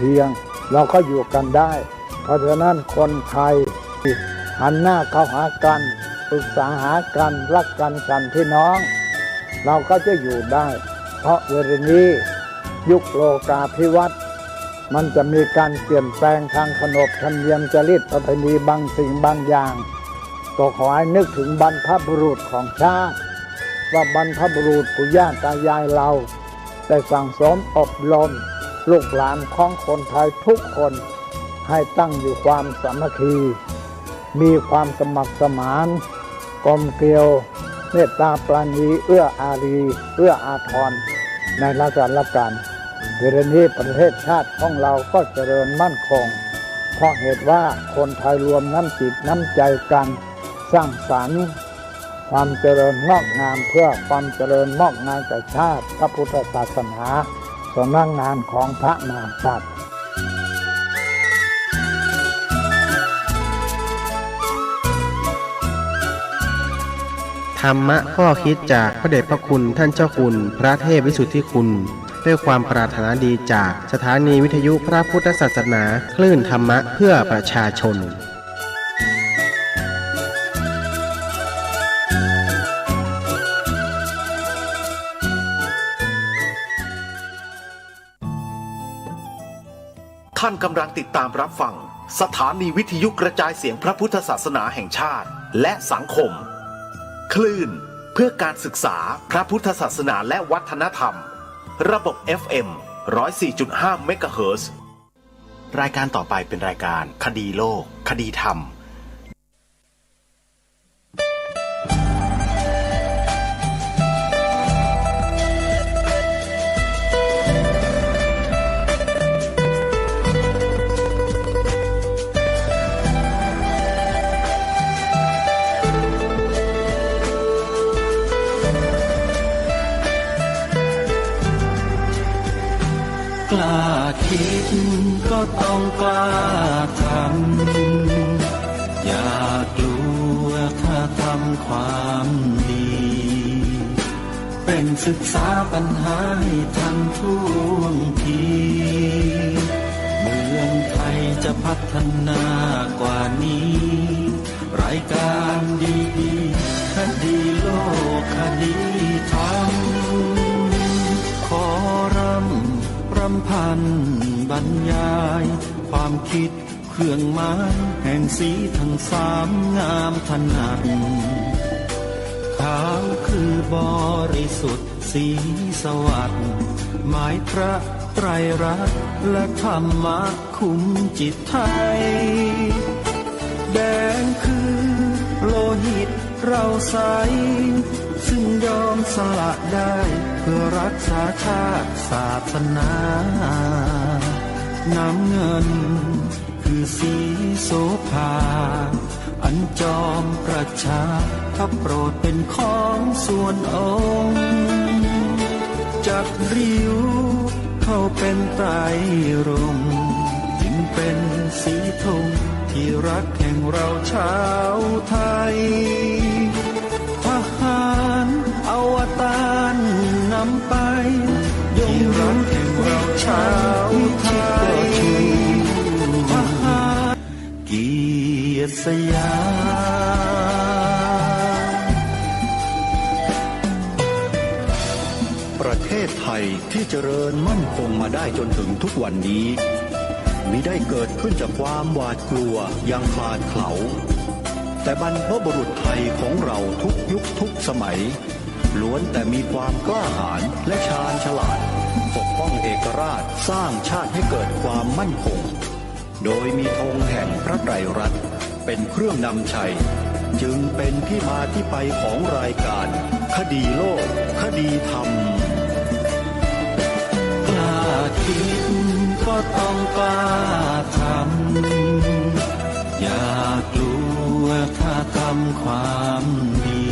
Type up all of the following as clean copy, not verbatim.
เพียงเราก็อยู่กันได้เพราะฉะนั้นคนไทยหันหน้าเข้าหากันปรึกษาหากันรักกันฉันพี่น้องเราก็จะอยู่ได้เพราะเวลานี้ยุคโลกาภิวัตน์มันจะมีการเปลี่ยนแปลงทางขนบธรรมเนียมจริตประเพณีบางสิ่งบางอย่างก็ขอให้นึกถึงบรรพบุรุษของชาติว่าบรรพบุรุษปู่ย่าตายายเราได้สั่งสมอบรมลูกหลานของคนไทยทุกคนให้ตั้งอยู่ความสามัคคีมีความสมัครสมานกลมเกลียวเมตตาปราณีเอื้ออารีเอื้ออาทรในราชการเวลานี้ประเทศชาติของเราก็เจริญมั่นคงเพราะเหตุว่าคนไทยรวมน้ำจิตน้ำใจกันสร้างสรรค์ความเจริญงอกงามเพื่อความเจริญงอกงามแก่ชาติพระพุทธศาสนาสำนักงานของพระมหากษัตริย์ธรรมะข้อคิดจากพระเดชพระคุณท่านเจ้าคุณพระเทพวิสุทธิคุณด้วยความปรารถนาดีจากสถานีวิทยุพระพุทธศาสนาคลื่นธรรมะเพื่อประชาชนท่านกำลังติดตามรับฟังสถานีวิทยุกระจายเสียงพระพุทธศาสนาแห่งชาติและสังคมคลื่นเพื่อการศึกษาพระพุทธศาสนาและวัฒนธรรมระบบ FM 104.5 เมกะเฮิรตซ์รายการต่อไปเป็นรายการคดีโลกคดีธรรมกล้าคิดก็ต้องกล้าทำอย่ากลัวถ้าทำความดีเป็นศึกษาปัญหาให้ทันท่วงทีเมืองไทยจะพัฒนากว่านี้รายการดีๆคดีโลกคดีธรรมขอรำพันบรรยายความคิดเครื่องหมายแห่งสีทั้งสามงามถนัดขาวคือบริสุทธิ์สีสวัสดิ์หมายพระไตรรัตน์และธรรมะคุ้มจิตไทยแดงคือโลหิตเราใสซึ่งยอมสละได้เพื่อรักษาชาติศาสนาน้ำเงินคือสีโสภาอันจอมประชาถ้าโปรดเป็นของส่วนองค์จักริ้วเข้าเป็นไตรรงค์จึงเป็นสีธงที่รักแห่งเราชาวไทยทหารอวตารนำไปยงรักแห่งเราชาวไทยทหารเกียรติสยามประเทศไทยที่เจริญมั่นคงมาได้จนถึงทุกวันนี้มิได้เกิดขึ้นจากความหวาดกลัวอย่างคลาดเขลาแต่บรรพบุรุษไทยของเราทุกยุคทุกสมัยล้วนแต่มีความกล้าหาญและชาญฉลาดปกป้องเอกราชสร้างชาติให้เกิดความมั่นคงโดยมีธงแห่งพระไตรรัตน์เป็นเครื่องนำชัยจึงเป็นที่มาที่ไปของรายการคดีโลกคดีธรรมกล้าคิดก็ต้องกล้าทำอย่ากลัวถ้าทำความดี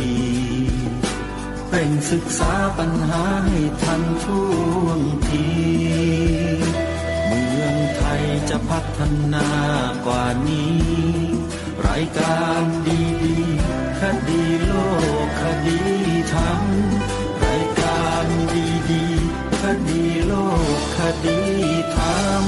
เป็นศึกษาปัญหาให้ทันท่วงทีเมืองไทยจะพัฒนากว่านี้รายการดีๆคดีโลกคดีธรรมรายการดีๆคดีโลกคดีธรรม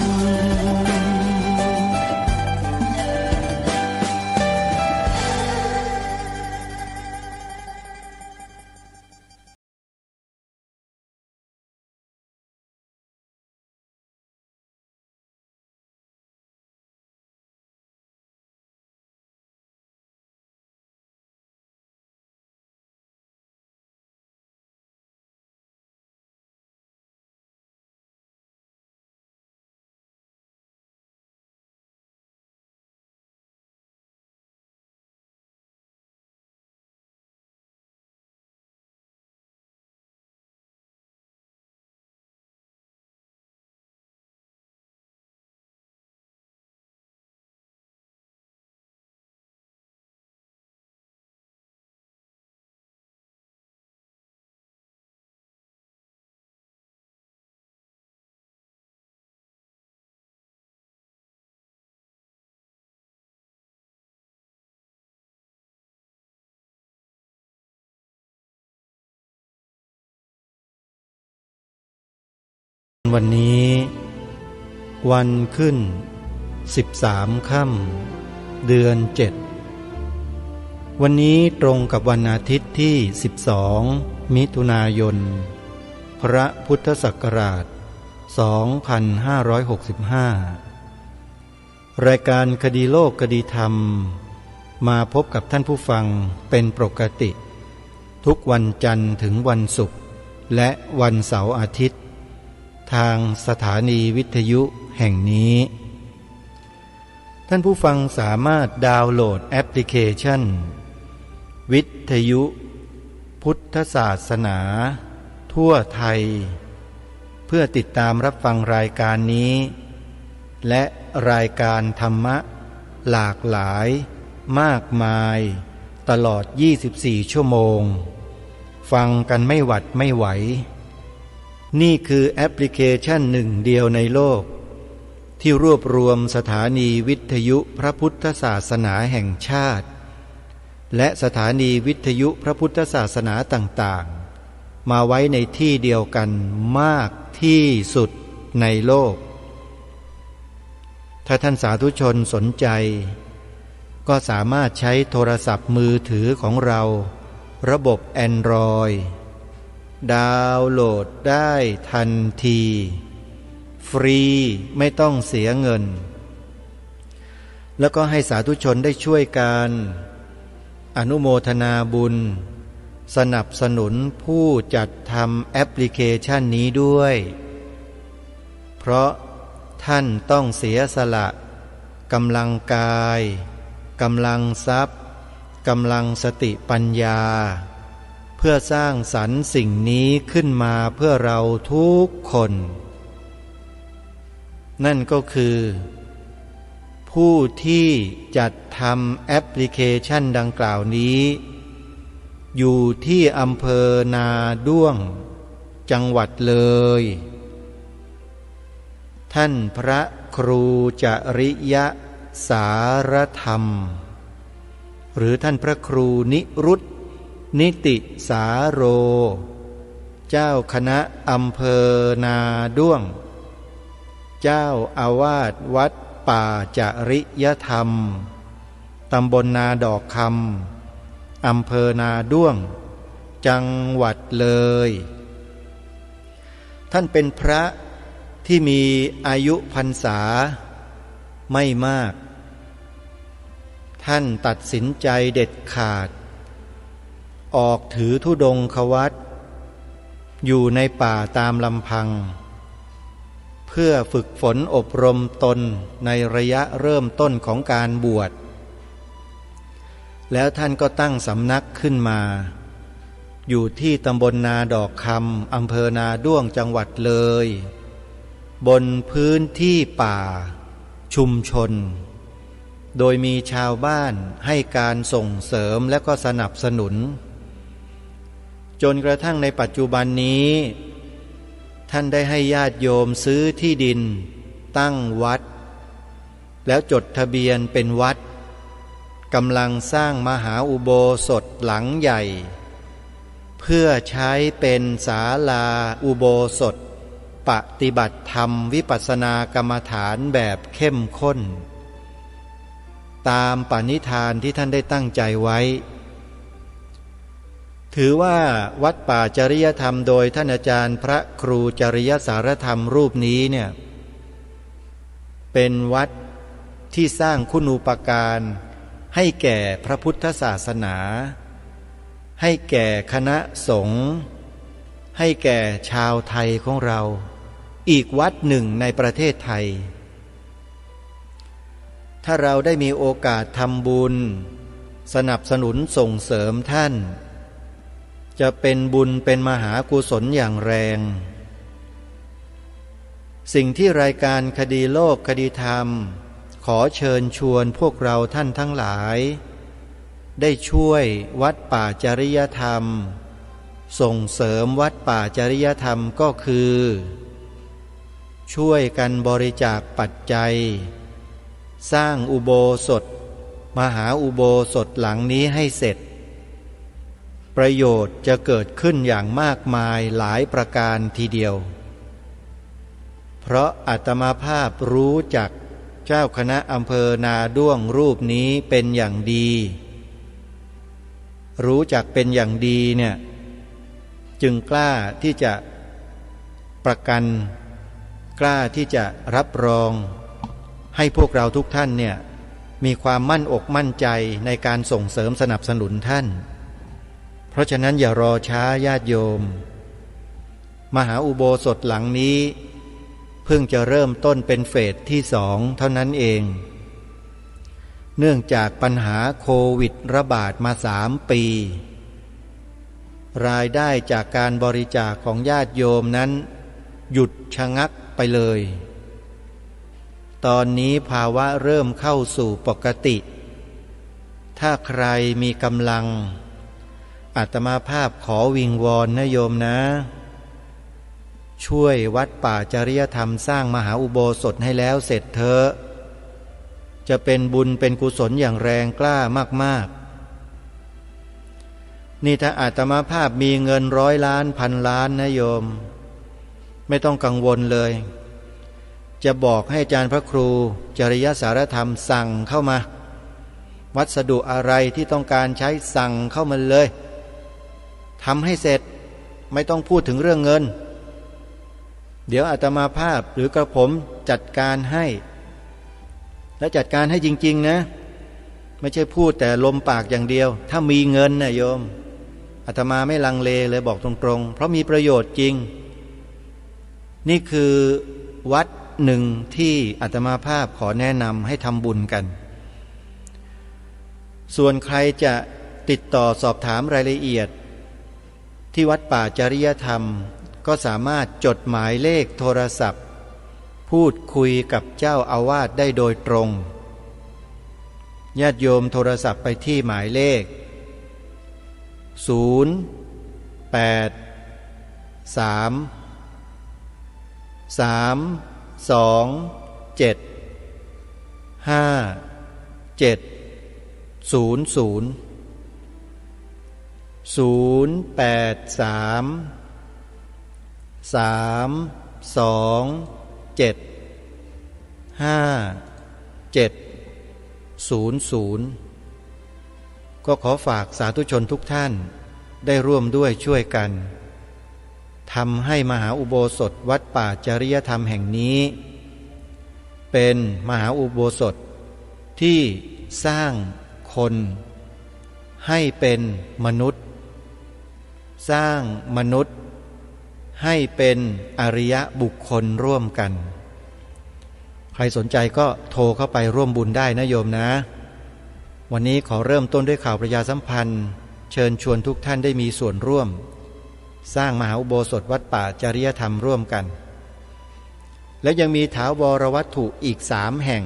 วันนี้วันขึ้น13 ค่ำเดือน 7วันนี้ตรงกับวันอาทิตย์ที่12มิถุนายนพระพุทธศักราช2565รายการคดีโลกคดีธรรมมาพบกับท่านผู้ฟังเป็นปกติทุกวันจันทร์ถึงวันศุกร์และวันเสาร์อาทิตย์ทางสถานีวิทยุแห่งนี้ท่านผู้ฟังสามารถดาวน์โหลดแอปพลิเคชันวิทยุพุทธศาสนาทั่วไทยเพื่อติดตามรับฟังรายการนี้และรายการธรรมะหลากหลายมากมายตลอด24 ชั่วโมงฟังกันไม่หวัดไม่ไหวนี่คือแอปพลิเคชันหนึ่งเดียวในโลกที่รวบรวมสถานีวิทยุพระพุทธศาสนาแห่งชาติและสถานีวิทยุพระพุทธศาสนาต่างๆมาไว้ในที่เดียวกันมากที่สุดในโลกถ้าท่านสาธุชนสนใจก็สามารถใช้โทรศัพท์มือถือของเราระบบ Android ดาวน์โหลดได้ทันทีฟรีไม่ต้องเสียเงินแล้วก็ให้สาธุชนได้ช่วยกันอนุโมทนาบุญสนับสนุนผู้จัดทำแอปพลิเคชันนี้ด้วยเพราะท่านต้องเสียสละกำลังกายกำลังทรัพย์กำลังสติปัญญาเพื่อสร้างสรรค์สิ่งนี้ขึ้นมาเพื่อเราทุกคนนั่นก็คือผู้ที่จัดทำแอปพลิเคชันดังกล่าวนี้อยู่ที่อำเภอนาด้วงจังหวัดเลยท่านพระครูจริยสารธรรมหรือท่านพระครูนิรุตนิติสาโรเจ้าคณะอำเภอนาด้วงเจ้าอาวาสวัดป่าจริยธรรมตำบลนาดอกคำอำเภอนาด้วงจังหวัดเลยท่านเป็นพระที่มีอายุพรรษาไม่มากท่านตัดสินใจเด็ดขาดออกถือธุดงควัตรอยู่ในป่าตามลำพังเพื่อฝึกฝนอบรมตนในระยะเริ่มต้นของการบวชแล้วท่านก็ตั้งสำนักขึ้นมาอยู่ที่ตำบลนาดอกคำอำเภอนาด้วงจังหวัดเลยบนพื้นที่ป่าชุมชนโดยมีชาวบ้านให้การส่งเสริมและก็สนับสนุนจนกระทั่งในปัจจุบันนี้ท่านได้ให้ญาติโยมซื้อที่ดินตั้งวัดแล้วจดทะเบียนเป็นวัดกำลังสร้างมหาอุโบสถหลังใหญ่เพื่อใช้เป็นศาลาอุโบสถปฏิบัติธรรมวิปัสสนากรรมฐานแบบเข้มข้นตามปณิธานที่ท่านได้ตั้งใจไว้ถือว่าวัดป่าจริยธรรมโดยท่านอาจารย์พระครูจริยสารธรรมรูปนี้เนี่ยเป็นวัดที่สร้างคุณูปการให้แก่พระพุทธศาสนาให้แก่คณะสงฆ์ให้แก่ชาวไทยของเราอีกวัดหนึ่งในประเทศไทยถ้าเราได้มีโอกาสทำบุญสนับสนุนส่งเสริมท่านจะเป็นบุญเป็นมหากุศลอย่างแรงสิ่งที่รายการคดีโลกคดีธรรมขอเชิญชวนพวกเราท่านทั้งหลายได้ช่วยวัดป่าจริยธรรมส่งเสริมวัดป่าจริยธรรมก็คือช่วยกันบริจาคปัจจัยสร้างอุโบสถมหาอุโบสถหลังนี้ให้เสร็จประโยชน์จะเกิดขึ้นอย่างมากมายหลายประการทีเดียว เพราะอาตมาภาพรู้จักเจ้าคณะอำเภอนาด้วงรูปนี้เป็นอย่างดีรู้จักเป็นอย่างดีเนี่ยจึงกล้าที่จะประกันกล้าที่จะรับรองให้พวกเราทุกท่านเนี่ยมีความมั่นอกมั่นใจในการส่งเสริมสนับสนุนท่านเพราะฉะนั้นอย่ารอช้าญาติโยมมหาอุโบสถหลังนี้เพิ่งจะเริ่มต้นเป็นเฟสที่2เท่านั้นเองเนื่องจากปัญหาโควิดระบาดมา3 ปีรายได้จากการบริจาคของญาติโยมนั้นหยุดชะงักไปเลยตอนนี้ภาวะเริ่มเข้าสู่ปกติถ้าใครมีกำลังอาตมาภาพขอวิงวอนนะโยมนะช่วยวัดป่าจริยธรรมสร้างมหาอุโบสถให้แล้วเสร็จเถอะจะเป็นบุญเป็นกุศลอย่างแรงกล้ามากๆนี่ถ้าอาตมาภาพมีเงิน100 ล้านพันล้านนะโยมไม่ต้องกังวลเลยจะบอกให้อาจารย์พระครูจริยสารธรรมสั่งเข้ามาวัสดุอะไรที่ต้องการใช้สั่งเข้ามาเลยทำให้เสร็จไม่ต้องพูดถึงเรื่องเงินเดี๋ยวอาตมาภาพหรือกระผมจัดการให้และจัดการให้จริงๆนะไม่ใช่พูดแต่ลมปากอย่างเดียวถ้ามีเงินนะโยมอาตมาไม่ลังเลเลยบอกตรงๆเพราะมีประโยชน์จริงนี่คือวัดหนึ่งที่อาตมาภาพขอแนะนำให้ทำบุญกันส่วนใครจะติดต่อสอบถามรายละเอียดที่วัดป่าจริยธรรมก็สามารถจดหมายเลขโทรศัพท์พูดคุยกับเจ้าอาวาสได้โดยตรงญาติโยมโทรศัพท์ไปที่หมายเลขก็ขอฝากสาธุชนทุกท่านได้ร่วมด้วยช่วยกันทำให้มหาอุโบสถวัดป่าจริยธรรมแห่งนี้เป็นมหาอุโบสถที่สร้างคนให้เป็นมนุษย์สร้างมนุษย์ให้เป็นอริยบุคคลร่วมกันใครสนใจก็โทรเข้าไปร่วมบุญได้นะโยมนะวันนี้ขอเริ่มต้นด้วยข่าวประชาสัมพันธ์เชิญชวนทุกท่านได้มีส่วนร่วมสร้างมหาอุโบสถวัดป่าจริยธรรมร่วมกันและยังมีถาวรวัตถุอีก3 แห่ง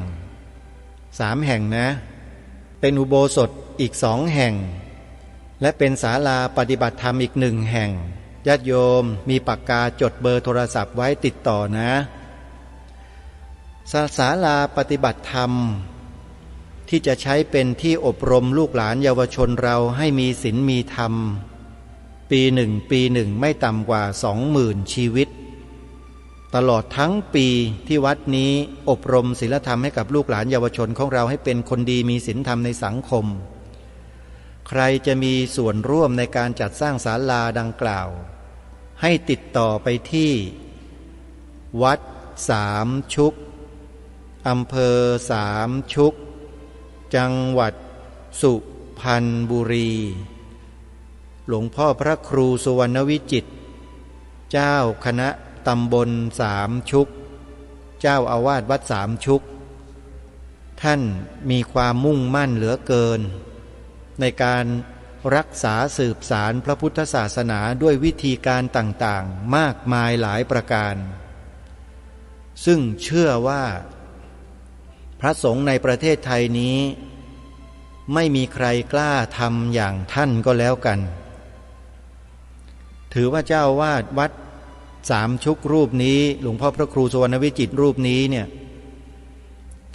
นะเป็นอุโบสถอีก2 แห่งและเป็นศาลาปฏิบัติธรรมอีก1 แห่งญาติโยมมีปากกาจดเบอร์โทรศัพท์ไว้ติดต่อนะศาลาปฏิบัติธรรมที่จะใช้เป็นที่อบรมลูกหลานเยาวชนเราให้มีศีลมีธรรมปีหนึ่งไม่ต่ำกว่า 20,000 ชีวิตตลอดทั้งปีที่วัดนี้อบรมศีลธรรมให้กับลูกหลานเยาวชนของเราให้เป็นคนดีมีศีลธรรมในสังคมใครจะมีส่วนร่วมในการจัดสร้างศาลาดังกล่าวให้ติดต่อไปที่วัดสามชุกอำเภอสามชุกจังหวัดสุพรรณบุรีหลวงพ่อพระครูสุวรรณวิจิตรเจ้าคณะตำบลสามชุกเจ้าอาวาสวัดสามชุกท่านมีความมุ่งมั่นเหลือเกินในการรักษาสืบสารพระพุทธศาสนาด้วยวิธีการต่างๆมากมายหลายประการซึ่งเชื่อว่าพระสงฆ์ในประเทศไทยนี้ไม่มีใครกล้าทำอย่างท่านก็แล้วกันถือว่าเจ้าอาวาสวัดสามชุกรูปนี้หลวงพ่อพระครูสุวรรณวิจิตรรูปนี้เนี่ย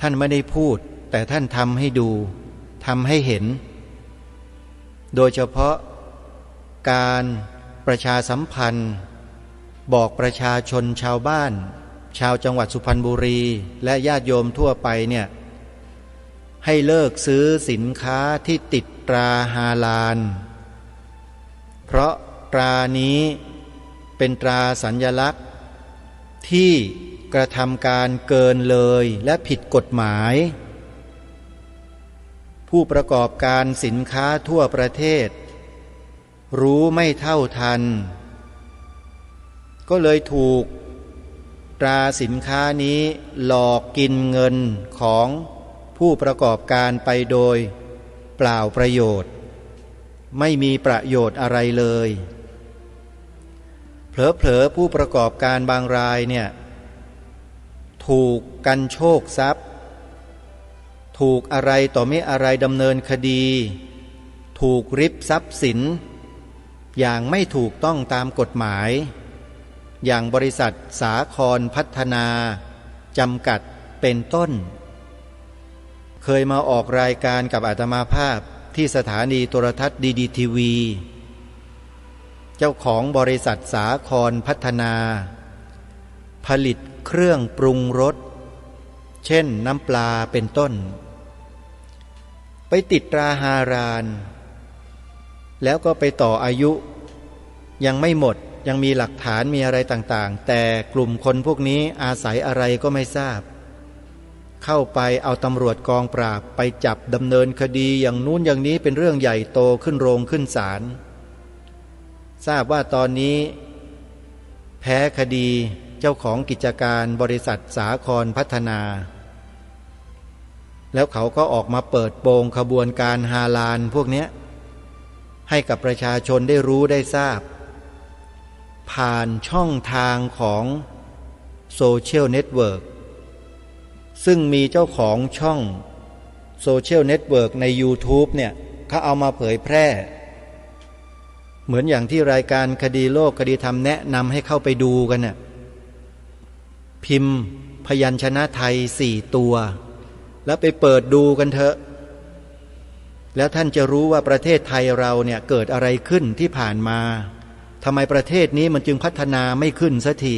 ท่านไม่ได้พูดแต่ท่านทำให้ดูทำให้เห็นโดยเฉพาะการประชาสัมพันธ์บอกประชาชนชาวบ้าน ชาวจังหวัดสุพรรณบุรีและญาติโยมทั่วไปเนี่ยให้เลิกซื้อสินค้าที่ติดตราฮาลาลเพราะตรานี้เป็นตราสัญลักษณ์ที่กระทำการเกินเลยและผิดกฎหมายผู้ประกอบการสินค้าทั่วประเทศรู้ไม่เท่าทันก็เลยถูกตราสินค้านี้หลอกกินเงินของผู้ประกอบการไปโดยเปล่าประโยชน์ไม่มีประโยชน์อะไรเลยเผลอๆผู้ประกอบการบางรายเนี่ยถูกกันโชคทรัพย์ถูกอะไรต่อไม่อะไรดำเนินคดีถูกริบทรัพย์สินอย่างไม่ถูกต้องตามกฎหมายอย่างบริษัทสาครพัฒนาจำกัดเป็นต้นเคยมาออกรายการกับอาตมาภาพที่สถานีโทรทัศน์ดีทีวีเจ้าของบริษัทสาครพัฒนาผลิตเครื่องปรุงรสเช่นน้ำปลาเป็นต้นไปติดตราฮาลาลแล้วก็ไปต่ออายุยังไม่หมดยังมีหลักฐานมีอะไรต่างๆแต่กลุ่มคนพวกนี้อาศัยอะไรก็ไม่ทราบเข้าไปเอาตำรวจกองปราบไปจับดำเนินคดีอย่างนู้นอย่างนี้เป็นเรื่องใหญ่โตขึ้นโรงขึ้นศาลทราบว่าตอนนี้แพ้คดีเจ้าของกิจการบริษัทสาครพัฒนาแล้วเขาก็ออกมาเปิดโปงขบวนการฮาลาลพวกนี้ให้กับประชาชนได้รู้ได้ทราบผ่านช่องทางของโซเชียลเน็ตเวิร์กซึ่งมีเจ้าของช่องโซเชียลเน็ตเวิร์กใน YouTube เนี่ยเขาเอามาเผยแพร่เหมือนอย่างที่รายการคดีโลกคดีธรรมแนะนำให้เข้าไปดูกันน่ะพิมพ์พยัญชนะไทย4 ตัวแล้วไปเปิดดูกันเถอะแล้วท่านจะรู้ว่าประเทศไทยเราเนี่ยเกิดอะไรขึ้นที่ผ่านมาทำไมประเทศนี้มันจึงพัฒนาไม่ขึ้นสักที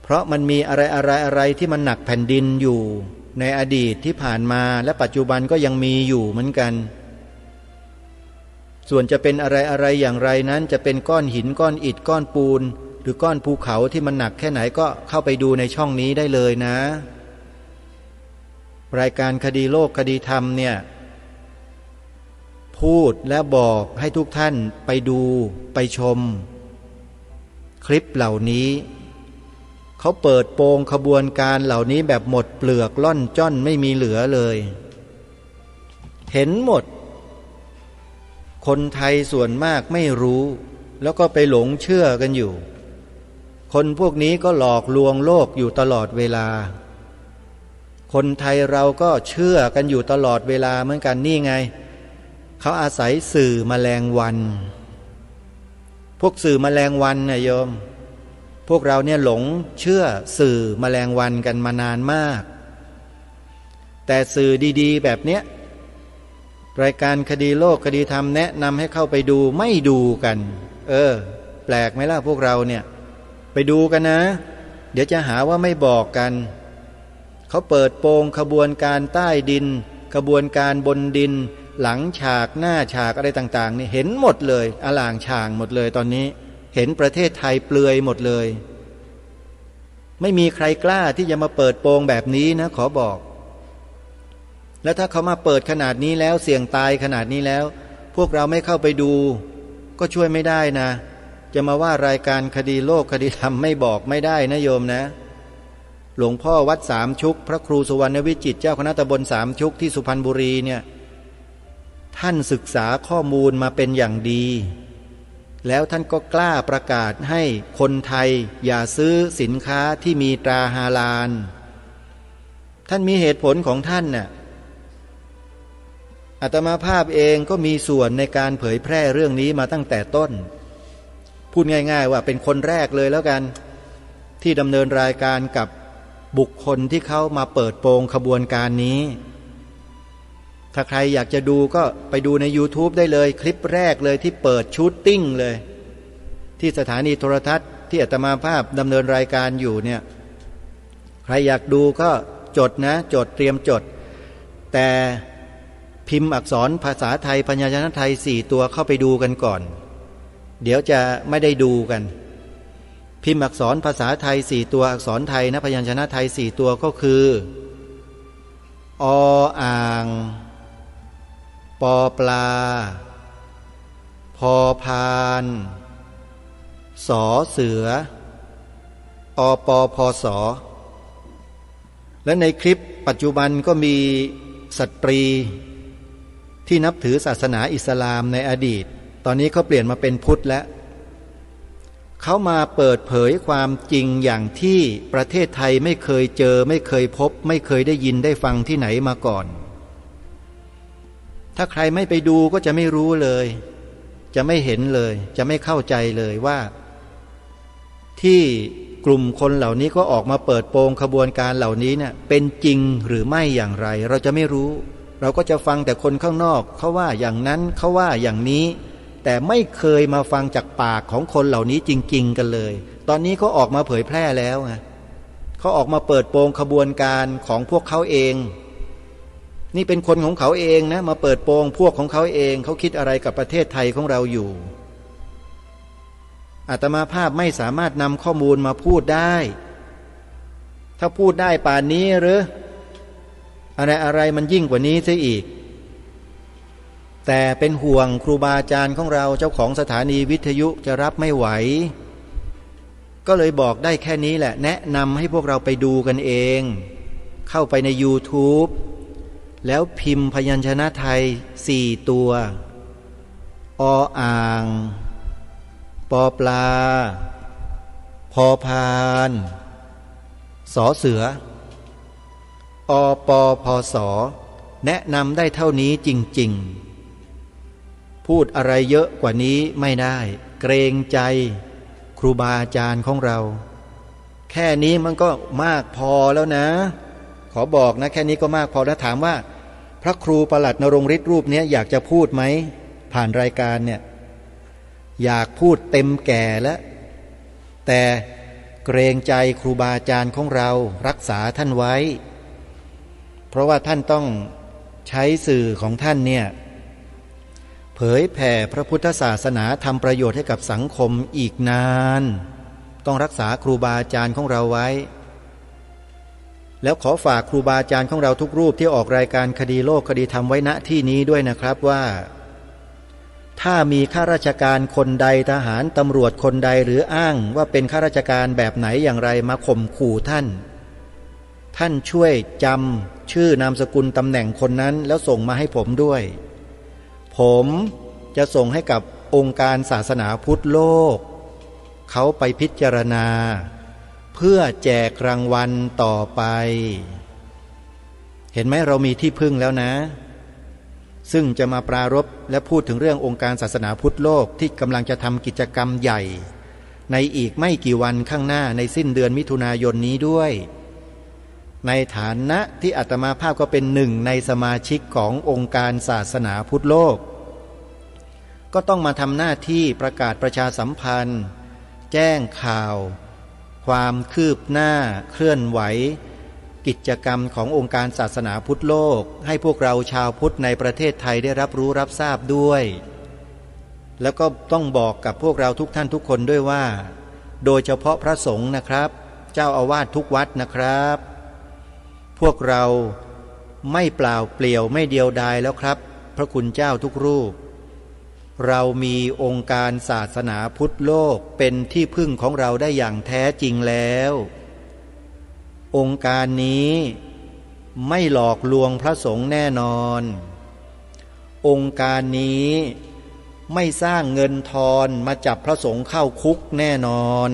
เพราะมันมีอะไรที่มันหนักแผ่นดินอยู่ในอดีตที่ผ่านมาและปัจจุบันก็ยังมีอยู่เหมือนกันส่วนจะเป็นอะไรอย่างไรนั้นจะเป็นก้อนหินก้อนอิฐก้อนปูนหรือก้อนภูเขาที่มันหนักแค่ไหนก็เข้าไปดูในช่องนี้ได้เลยนะรายการคดีโลกคดีธรรมเนี่ยพูดและบอกให้ทุกท่านไปดูไปชมคลิปเหล่านี้เขาเปิดโปงขบวนการเหล่านี้แบบหมดเปลือกล่อนจ้อนไม่มีเหลือเลยเห็นหมดคนไทยส่วนมากไม่รู้แล้วก็ไปหลงเชื่อกันอยู่คนพวกนี้ก็หลอกลวงโลกอยู่ตลอดเวลาคนไทยเราก็เชื่อกันอยู่ตลอดเวลาเหมือนกันนี่ไงเขาอาศัยสื่อแมลงวันพวกสื่อแมลงวันเนี่ยโยมพวกเราเนี่ยหลงเชื่อสื่อแมลงวันกันมานานมากแต่สื่อดีๆแบบเนี้ยรายการคดีโลกคดีธรรมแนะนำให้เข้าไปดูไม่ดูกันแปลกไหมล่ะพวกเราเนี่ยไปดูกันนะเดี๋ยวจะหาว่าไม่บอกกันเขาเปิดโปงขบวนการใต้ดินขบวนการบนดินหลังฉากหน้าฉากอะไรต่างๆนี่เห็นหมดเลยอลางช่างหมดเลยตอนนี้เห็นประเทศไทยเปลือยหมดเลยไม่มีใครกล้าที่จะมาเปิดโปงแบบนี้นะขอบอกแล้วถ้าเขามาเปิดขนาดนี้แล้วเสี่ยงตายขนาดนี้แล้วพวกเราไม่เข้าไปดูก็ช่วยไม่ได้นะจะมาว่ารายการคดีโลกคดีธรรมไม่บอกไม่ได้นะโยมนะหลวงพ่อวัดสามชุกพระครูสุวรรณวิจิตรเจ้าคณะตำบลสามชุกที่สุพรรณบุรีเนี่ยท่านศึกษาข้อมูลมาเป็นอย่างดีแล้วท่านก็กล้าประกาศให้คนไทยอย่าซื้อสินค้าที่มีตราฮาลาลท่านมีเหตุผลของท่านน่ะอาตมาภาพเองก็มีส่วนในการเผยแพร่เรื่องนี้มาตั้งแต่ต้นพูดง่ายๆว่าเป็นคนแรกเลยแล้วกันที่ดำเนินรายการกับบุคคลที่เขามาเปิดโปงขบวนการนี้ถ้าใครอยากจะดูก็ไปดูใน YouTube ได้เลยคลิปแรกเลยที่เปิดชูตติ้งเลยที่สถานีโทรทัศน์ที่ ที่อาตมาภาพดำเนินรายการอยู่เนี่ยใครอยากดูก็จดนะจดเตรียมจดแต่พิมพ์อักษรภาษาไทยพยัญชนะไทย4ตัวเข้าไปดูกันก่อนเดี๋ยวจะไม่ได้ดูกันพิมพ์อักษรภาษาไทย4ตัวอักษรไทยนะพยัญชนะไทย4ตัวก็คือออ่างปอปลาพอพานสอเสืออปอพอสอและในคลิปปัจจุบันก็มีสตรีที่นับถือศาสนาอิสลามในอดีตตอนนี้เขาเปลี่ยนมาเป็นพุทธแล้วเขามาเปิดเผยความจริงอย่างที่ประเทศไทยไม่เคยเจอไม่เคยพบไม่เคยได้ยินได้ฟังที่ไหนมาก่อนถ้าใครไม่ไปดูก็จะไม่รู้เลยจะไม่เห็นเลยจะไม่เข้าใจเลยว่าที่กลุ่มคนเหล่านี้ก็ออกมาเปิดโปงขบวนการเหล่านี้เนี่ยเป็นจริงหรือไม่อย่างไรเราจะไม่รู้เราก็จะฟังแต่คนข้างนอกเขาว่าอย่างนั้นเขาว่าอย่างนี้แต่ไม่เคยมาฟังจากปากของคนเหล่านี้จริงๆกันเลยตอนนี้เขาออกมาเผยแพร่แล้วไงเขาออกมาเปิดโปงขบวนการของพวกเขาเองนี่เป็นคนของเขาเองนะมาเปิดโปงพวกของเขาเองเขาคิดอะไรกับประเทศไทยของเราอยู่อาตมาภาพไม่สามารถนำข้อมูลมาพูดได้ถ้าพูดได้ป่านนี้หรืออะไรมันยิ่งกว่านี้ซะอีกแต่เป็นห่วงครูบาอาจารย์ของเราเจ้าของสถานีวิทยุจะรับไม่ไหวก็เลยบอกได้แค่นี้แหละแนะนำให้พวกเราไปดูกันเองเข้าไปใน YouTube แล้วพิมพ์พยัญชนะไทย4ตัวออ่างปอปลาพอพานสอเสืออปอพอสอแนะนำได้เท่านี้จริงๆพูดอะไรเยอะกว่านี้ไม่ได้เกรงใจครูบาอาจารย์ของเราแค่นี้มันก็มากพอแล้วนะขอบอกนะแค่นี้ก็มากพอแล้วถามว่าพระครูประหลัดนรงฤทธิ์รูปนี้อยากจะพูดไหมผ่านรายการเนี่ยอยากพูดเต็มแก่แล้วแต่เกรงใจครูบาอาจารย์ของเรารักษาท่านไว้เพราะว่าท่านต้องใช้สื่อของท่านเนี่ยเผยแผ่พระพุทธศาสนาทำประโยชน์ให้กับสังคมอีกนานต้องรักษาครูบาอาจารย์ของเราไว้แล้วขอฝากครูบาอาจารย์ของเราทุกรูปที่ออกรายการคดีโลกคดีธรรมไว้ณที่นี้ด้วยนะครับว่าถ้ามีข้าราชการคนใดทหารตำรวจคนใดหรืออ้างว่าเป็นข้าราชการแบบไหนอย่างไรมาข่มขู่ท่านช่วยจำชื่อนามสกุลตำแหน่งคนนั้นแล้วส่งมาให้ผมด้วยผมจะส่งให้กับองค์การศาสนาพุทธโลกเขาไปพิจารณาเพื่อแจกรางวัลต่อไปเห็นไหมเรามีที่พึ่งแล้วนะซึ่งจะมาปรารภและพูดถึงเรื่ององค์การศาสนาพุทธโลกที่กำลังจะทำกิจกรรมใหญ่ในอีกไม่กี่วันข้างหน้าในสิ้นเดือนมิถุนายนนี้ด้วยในฐานะที่อาตมาภาพก็เป็นหนึ่งในสมาชิกขององค์การศาสนาพุทธโลกก็ต้องมาทำหน้าที่ประกาศประชาสัมพันธ์แจ้งข่าวความคืบหน้าเคลื่อนไหวกิจกรรมขององค์การศาสนาพุทธโลกให้พวกเราชาวพุทธในประเทศไทยได้รับรู้รับทราบด้วยแล้วก็ต้องบอกกับพวกเราทุกท่านทุกคนด้วยว่าโดยเฉพาะพระสงฆ์นะครับเจ้าอาวาสทุกวัดนะครับพวกเราไม่เปล่าเปลี่ยวไม่เดียวดายแล้วครับพระคุณเจ้าทุกรูปเรามีองค์การศาสนาพุทธโลกเป็นที่พึ่งของเราได้อย่างแท้จริงแล้วองค์การนี้ไม่หลอกลวงพระสงฆ์แน่นอนองค์การนี้ไม่สร้างเงินทอนมาจับพระสงฆ์เข้าคุกแน่นอน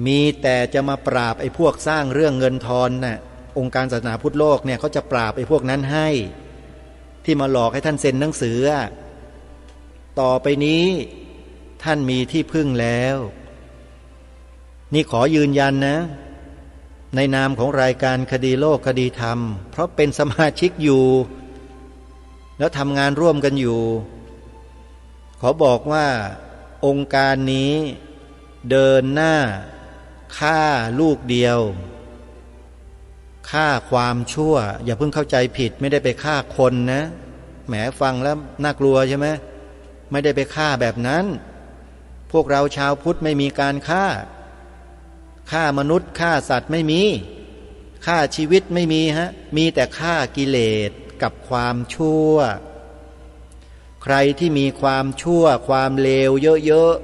มีแต่จะมาปราบไอ้พวกสร้างเรื่องเงินทอนน่ะองค์การศาสนาพุทธโลกเนี่ยเขาจะปราบไอ้พวกนั้นให้ที่มาหลอกให้ท่านเซ็นหนังสือต่อไปนี้ท่านมีที่พึ่งแล้วนี่ขอยืนยันนะในนามของรายการคดีโลกคดีธรรมเพราะเป็นสมาชิกอยู่แล้วทำงานร่วมกันอยู่ขอบอกว่าองค์การนี้ เดินหน้าฆ่าลูกเดียวฆ่าความชั่วอย่าเพิ่งเข้าใจผิดไม่ได้ไปฆ่าคนนะแหมฟังแล้วน่ากลัวใช่ไหมไม่ได้ไปฆ่าแบบนั้นพวกเราชาวพุทธไม่มีการฆ่ามนุษย์ฆ่าสัตว์ไม่มีฆ่าชีวิตไม่มีฮะมีแต่ฆ่ากิเลสกับความชั่วใครที่มีความชั่วความเลวเยอะ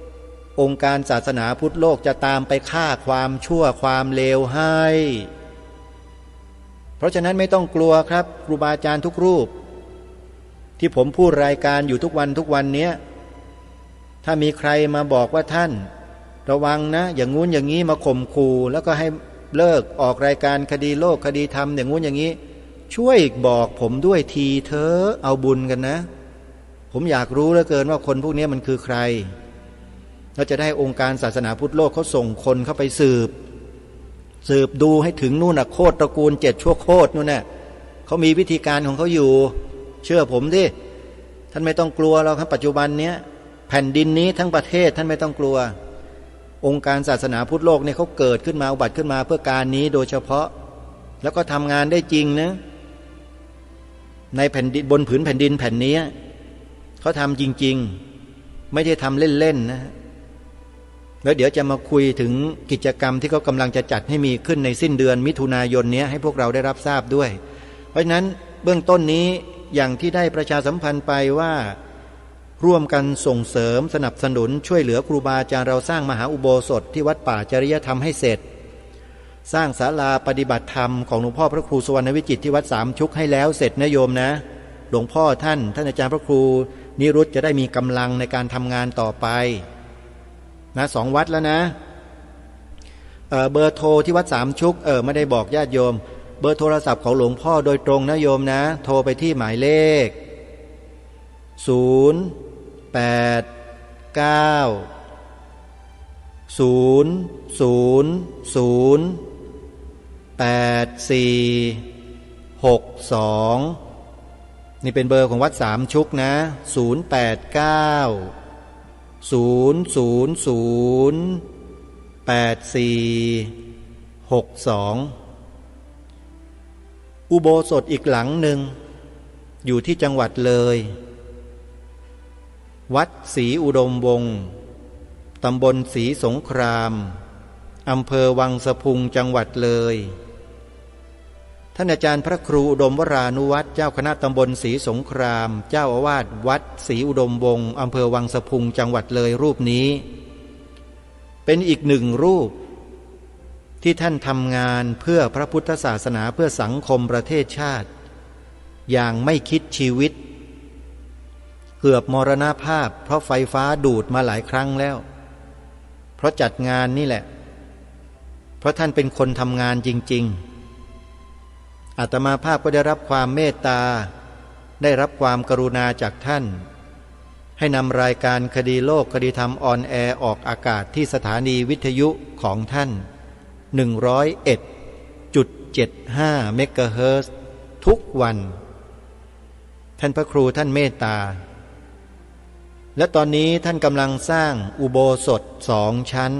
ๆองค์การศาสนาพุทธโลกจะตามไปฆ่าความชั่วความเลวให้เพราะฉะนั้นไม่ต้องกลัวครับครูบาอาจารย์ทุกรูปที่ผมพูดรายการอยู่ทุกวันเนี้ยถ้ามีใครมาบอกว่าท่านระวังนะอย่างงู้นอย่างนี้มาข่มขู่แล้วก็ให้เลิกออกรายการคดีโลกคดีธรรมอย่างงู้นอย่างนี้ช่วยบอกผมด้วยทีเถอะเอาบุญกันนะผมอยากรู้เหลือเกินว่าคนพวกนี้มันคือใครเราจะได้องค์การศาสนาพุทธโลกเขาส่งคนเข้าไปสืบดูให้ถึงนู่นน่ะโคตรตระกูล7ชั่วโคตรนู่นน่ะเขามีวิธีการของเขาอยู่เชื่อผมดิท่านไม่ต้องกลัวเราครับปัจจุบันเนี้ยแผ่นดินนี้ทั้งประเทศท่านไม่ต้องกลัวองค์การศาสนาพุทธโลกเนี่ยเขาเกิดขึ้นมาอุบัติขึ้นมาเพื่อการนี้โดยเฉพาะแล้วก็ทำงานได้จริงนะในแผ่นดินบนผืนแผ่นดินแผ่นนี้เขาทำจริงๆไม่ได้ทำเล่นๆนะแล้วเดี๋ยวจะมาคุยถึงกิจกรรมที่เขากำลังจะจัดให้มีขึ้นในสิ้นเดือนมิถุนายนนี้ให้พวกเราได้รับทราบด้วยเพราะฉะนั้นเบื้องต้นนี้อย่างที่ได้ประชาสัมพันธ์ไปว่าร่วมกันส่งเสริมสนับสนุนช่วยเหลือครูบาอาจารย์เราสร้างมหาอุโบสถที่วัดป่าจริยธรรมให้เสร็จสร้างศาลาปฏิบัติธรรมของหลวงพ่อพระครูสุวรรณวิจิตรที่วัดสามชุกให้แล้วเสร็จนะโยมนะหลวงพ่อท่านอาจารย์พระครูนิรุตจะได้มีกำลังในการทำงานต่อไปนะ2 วัดแล้วนะเบอร์โทรที่วัดสามชุกไม่ได้บอกญาติโยมเบอร์โทรศัพท์ของหลวงพ่อโดยตรงนะโยมนะโทรไปที่หมายเลข089-000-8462นี่เป็นเบอร์ของวัดสามชุกนะ089-000-8462อุโบสถอีกหลังหนึ่งอยู่ที่จังหวัดเลยวัดศรีอุดมวงศ์ตำบลศรีสงครามอำเภอวังสะพุงจังหวัดเลยท่านอาจารย์พระครูอุดมวรานุวัตรเจ้าคณะตำบลศรีสงครามเจ้าอาวาสวัดศรีอุดมวงศ์อำเภอวังสะพุงจังหวัดเลยรูปนี้เป็นอีก1 รูปที่ท่านทำงานเพื่อพระพุทธศาสนาเพื่อสังคมประเทศชาติอย่างไม่คิดชีวิตเกือบมรณภาพเพราะไฟฟ้าดูดมาหลายครั้งแล้วเพราะจัดงานนี่แหละเพราะท่านเป็นคนทำงานจริงๆอาตมาภาพก็ได้รับความเมตตาได้รับความกรุณาจากท่านให้นำรายการคดีโลกคดีธรรมออนแอร์ออกอากาศที่สถานีวิทยุของท่าน101.75 เมกะเฮิรตซ์ทุกวันท่านพระครูท่านเมตตาและตอนนี้ท่านกำลังสร้างอุโบสถ2 ชั้น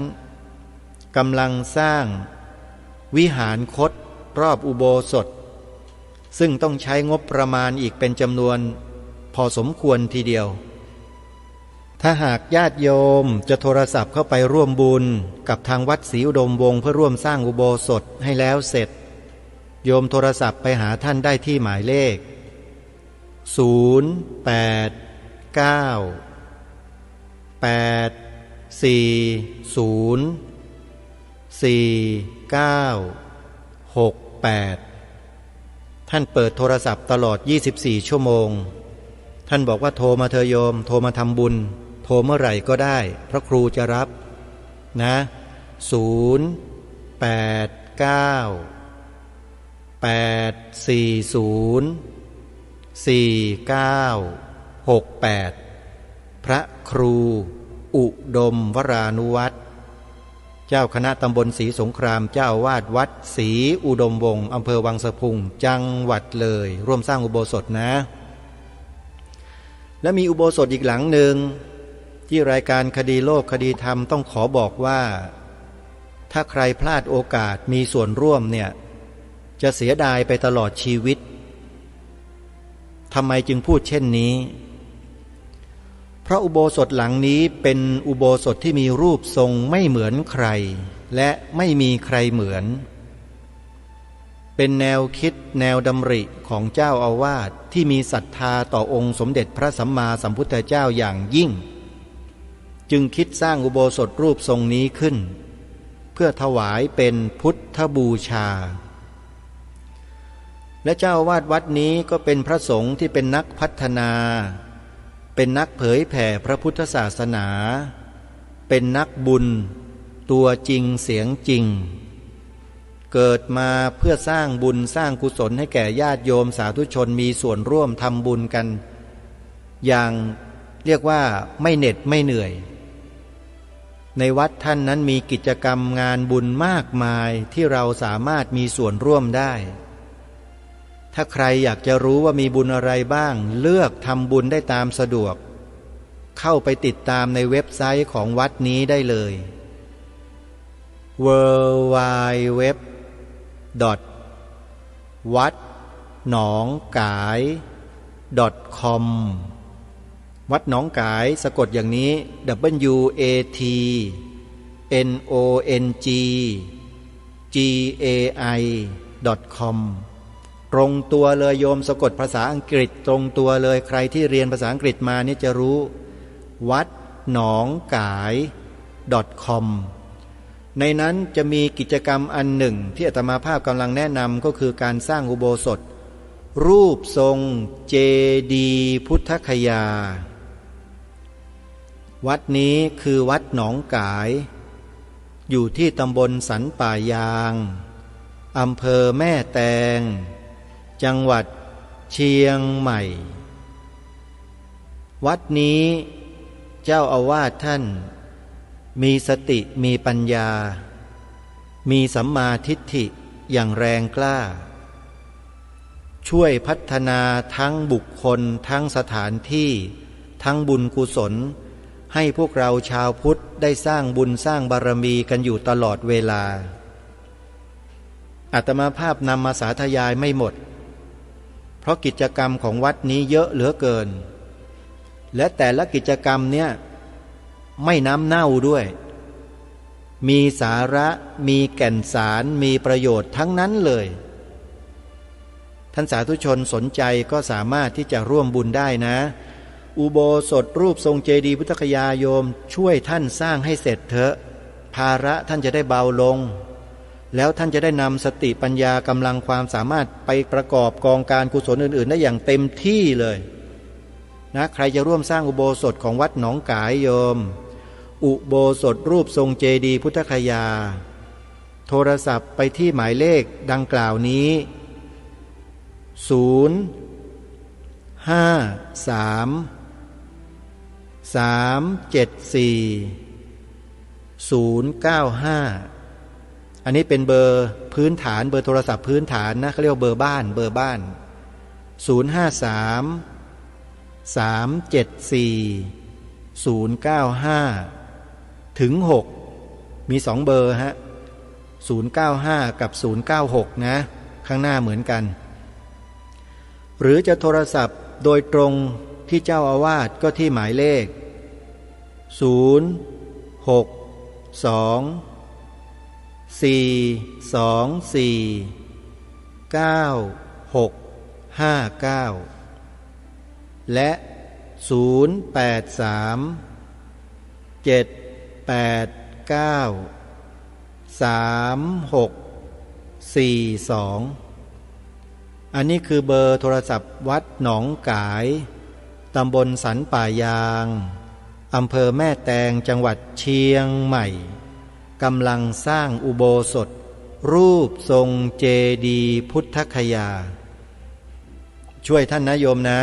กำลังสร้างวิหารคตรอบอุโบสถซึ่งต้องใช้งบประมาณอีกเป็นจำนวนพอสมควรทีเดียวถ้าหากญาติโยมจะโทรศัพท์เข้าไปร่วมบุญกับทางวัดศรีอุดมวงศ์เพื่อร่วมสร้างอุโบสถให้แล้วเสร็จโยมโทรศัพท์ไปหาท่านได้ที่หมายเลข088-940-4968ท่านเปิดโทรศัพท์ตลอด24 ชั่วโมงท่านบอกว่าโทรมาเธอโยมโทรมาทำบุญโทรเมื่อไหร่ก็ได้พระครูจะรับนะ089-840-4968พระครูอุดมวรานุวัตรเจ้าคณะตำบลศรีสงครามเจ้าอาวาสวัดศรีอุดมวงศ์อำเภอวังสะพุงจังหวัดเลยร่วมสร้างอุโบสถนะและมีอุโบสถอีกหลังหนึ่ง ที่รายการคดีโลกคดีธรรมต้องขอบอกว่าถ้าใครพลาดโอกาสมีส่วนร่วมเนี่ยจะเสียดายไปตลอดชีวิตทำไมจึงพูดเช่นนี้เพราะอุโบสถหลังนี้เป็นอุโบสถที่มีรูปทรงไม่เหมือนใครและไม่มีใครเหมือนเป็นแนวคิดแนวดำริของเจ้าอาวาสที่มีศรัทธาต่อองค์สมเด็จพระสัมมาสัมพุทธเจ้าอย่างยิ่งจึงคิดสร้างอุโบสถรูปทรงนี้ขึ้นเพื่อถวายเป็นพุทธบูชาและเจ้าอาวาสวัดนี้ก็เป็นพระสงฆ์ที่เป็นนักพัฒนาเป็นนักเผยแผ่พระพุทธศาสนาเป็นนักบุญตัวจริงเสียงจริงเกิดมาเพื่อสร้างบุญสร้างกุศลให้แก่ญาติโยมสาธุชนมีส่วนร่วมทำบุญกันอย่างเรียกว่าไม่เหน็ดไม่เหนื่อยในวัดท่านนั้นมีกิจกรรมงานบุญมากมายที่เราสามารถมีส่วนร่วมได้ถ้าใครอยากจะรู้ว่ามีบุญอะไรบ้างเลือกทำบุญได้ตามสะดวกเข้าไปติดตามในเว็บไซต์ของวัดนี้ได้เลย www.wadhnongkai.com วัดหนองกายสะกดอย่างนี้ WATNONGGAI.com ตรงตัวเลยโยมสะกดภาษาอังกฤษตรงตัวเลยใครที่เรียนภาษาอังกฤษมานี่จะรู้วัดหนองกาย .com ในนั้นจะมีกิจกรรมอันหนึ่งที่อาตมาภาพกำลังแนะนำก็คือการสร้างอุโบสถรูปทรงเจดีย์พุทธคยาวัดนี้คือวัดหนองกายอยู่ที่ตำบลสันป่ายางอำเภอแม่แตงจังหวัดเชียงใหม่วัดนี้เจ้าอาวาสท่านมีสติมีปัญญามีสัมมาทิฏฐิอย่างแรงกล้าช่วยพัฒนาทั้งบุคคลทั้งสถานที่ทั้งบุญกุศลให้พวกเราชาวพุทธได้สร้างบุญสร้างบารมีกันอยู่ตลอดเวลาอาตมาภาพนำมาสาธยายไม่หมดเพราะกิจกรรมของวัดนี้เยอะเหลือเกินและแต่ละกิจกรรมเนี่ยไม่น้ำเน่าด้วยมีสาระมีแก่นสารมีประโยชน์ทั้งนั้นเลยท่านสาธุชนสนใจก็สามารถที่จะร่วมบุญได้นะอุโบสถรูปทรงเจดีย์พุทธคยาโยมช่วยท่านสร้างให้เสร็จเถอะภาระท่านจะได้เบาลงแล้วท่านจะได้นำสติปัญญากำลังความสามารถไปประกอบกองการกุศลอื่นๆได้อย่างเต็มที่เลยนะใครจะร่วมสร้างอุโบสถของวัดหนองกายโยมอุโบสถรูปทรงเจดีย์พุทธคยาโทรศัพท์ไปที่หมายเลขดังกล่าวนี้053749095อันนี้เป็นเบอร์พื้นฐานเบอร์โทรศัพท์พื้นฐานนะเขาเรียกเบอร์บ้าน053-374-095ถึง6มี2เบอร์ฮะ095กับ096นะข้างหน้าเหมือนกันหรือจะโทรศัพท์โดยตรงที่เจ้าอาวาสก็ที่หมายเลข062-424-9659และ083-789-3642อันนี้คือเบอร์โทรศัพท์วัดหนองกายตำบลสันป่ายางอำเภอแม่แตงจังหวัดเชียงใหม่กำลังสร้างอุโบสถรูปทรงเจดีย์พุทธคยาช่วยท่านนะโยมนะ